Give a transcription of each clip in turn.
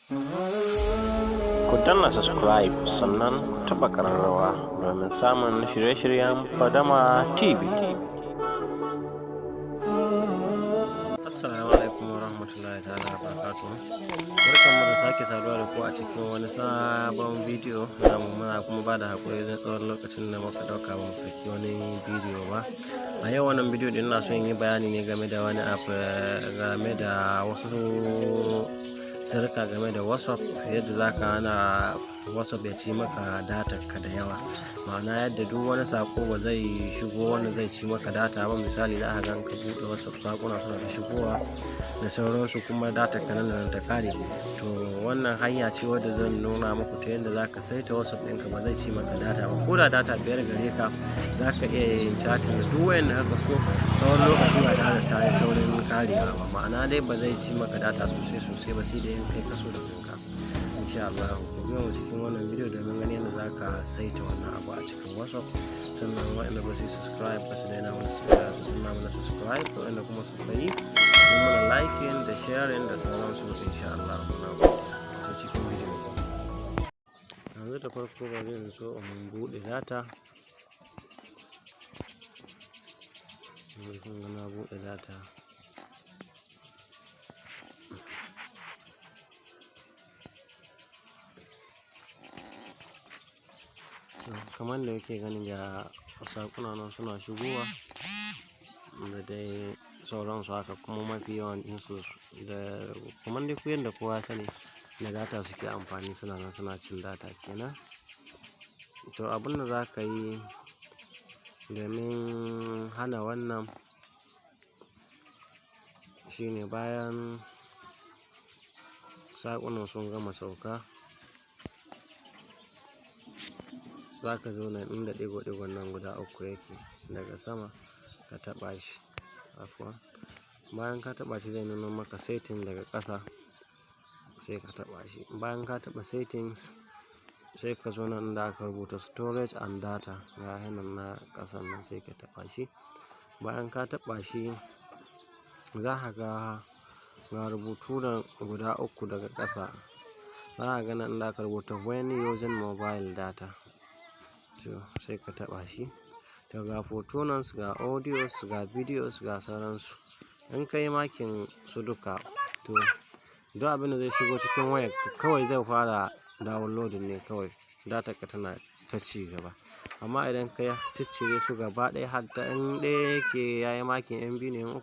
Ku danna subscribe sannan ku taɓa ƙararrawa domin samun shirye-shiryen Fadama TV. Assalamu alaikum wa rahmatullahi ta'ala wa barakatuhu. Barkanmu da sake saduwa da ku a cikin wani sabon bidiyo namu. Muna kuma ba da haƙuri na tsawon lokacin da muka ɗauka ba mu saki wani bidiyo ba. A yau wannan bidiyo din ina son yi bayani ne game da wani app, game da wasu sirrika game da WhatsApp, yadda za ka hana WhatsApp ya ci maka datar ka da yawa. Ma'ana yadda duk wani sako ba zai shigo wanda zai ci maka data ba. Misali za ka ga ka buɗe WhatsApp sakuna suna da shigowa da sauransu, kuma datar ka nan ta kare. To wannan hanya ce wadda zan nuna muku ta yadda za ka saita WhatsApp ɗinka ba zai ci maka data ba. Ko da data 5 gare ka, za ka iya yin chatting da duk wayanda haka so tsawon lokaci ba tare da ta yi saurin karewa ba. Ma'ana dai ba zai ci maka data sosai ba, sai da yin kai kaso da kanka. Insha Allah ku biyo mu cikin wannan bidiyo domin ganin yadda za ka saita wannan abu a cikin WhatsApp. Sannan waɗanda ba su yi subscribe ba su daina mana subscribe, waɗanda kuma suka yi mana liking da sharing da sauransu. Insha Allah muna ta cikin bidiyo. Yanzu da farko ba zai so in buɗe data. Kun ga na buɗe data. Kamar da yake ganin ga sakuna nan suna shigowa da dai sauransu haka, kuma mafi yawan ɗinsu da kamar dai ku yadda kowa sani da data suke amfani, suna nan suna cin data kenan. To abin da za ka yi domin hana wannan shine, bayan sakunan sun gama sauka, za ka zo nan inda ɗigo-ɗigon nan guda uku yake daga sama ka taɓa shi. Bayan ka taɓa shi zai nuna maka setting daga ƙasa, sai ka taɓa shi. Bayan ka taɓa settings sai ka zo nan da aka rubuta storage and data, ga hannun na ƙasan nan, sai ka taɓa shi. Bayan ka taɓa shi za ka ga rubutu da guda uku daga ƙasa, za ka ga nan da aka rubuta when using mobile data, to sai ka taɓa shi. To ga photo nan, ga audios, ga videos, ga sauransu. In ka yi makin su duka, to duk abin da zai shigo cikin wayar kawai zai fara downloading ne, kawai data ka tana ta ci gaba. Amma idan ka ciccire su gaba ɗaya, har da in ɗaya yake ya yi makin MB ne,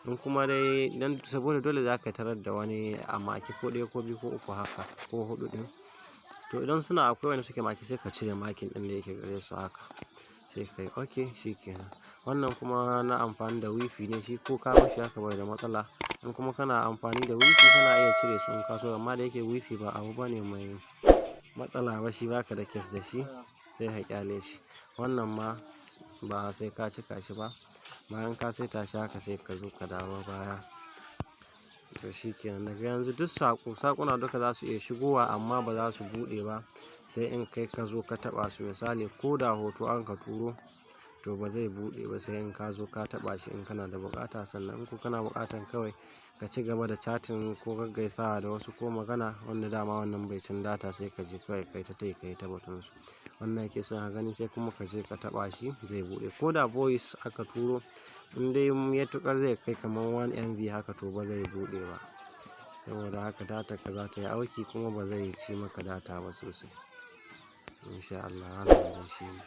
in kuma dai dan saboda dole za ka tarar da wani a maki ko ɗaya ko biyu ko uku haka ko huɗu ɗin. To idan suna akwai wanda suke maki, sai ka cire makin ɗin da yake gare su haka, sai ka yi OK, shi kenan. Wannan kuma na amfani da wifi ne, shi ko ka bashi haka bai da matsala. In kuma kana amfani da wifi kana iya cire su in ka so, amma da yake wifi ba abu bane mai matsala ba, shi baka da kes da shi, sai ka kyale shi. Wannan ma ba sai ka cika shi ba. Bayan ka saita shi haka, sai ka zo ka dawo baya. To shi kenan. Daga yanzu duk sakuna duka za su iya shigowa, amma ba za su buɗe ba sai in kai ka zo ka taɓa su. Misali ko da hoto an ka turo, to ba zai buɗe ba sai in ka zo ka taɓa shi, in kana da buƙata. Sannan in kana buƙatan kawai ka ci gaba da chatting ko gaggaisawa da wasu ko magana, wanda dama wannan bai cin data, sai ka je kawai kai ta batun su. Wannan yake son ka gani, sai kuma ka je ka taɓa shi, zai buɗe. Ko da voice aka turo, in dai ya tukar zai kai kamar 1 MB haka, to ba zai buɗe ba. Saboda haka data ka za ta yi auki, kuma ba zai ci maka data ba sosai. Insha Allah, wannan shi ne.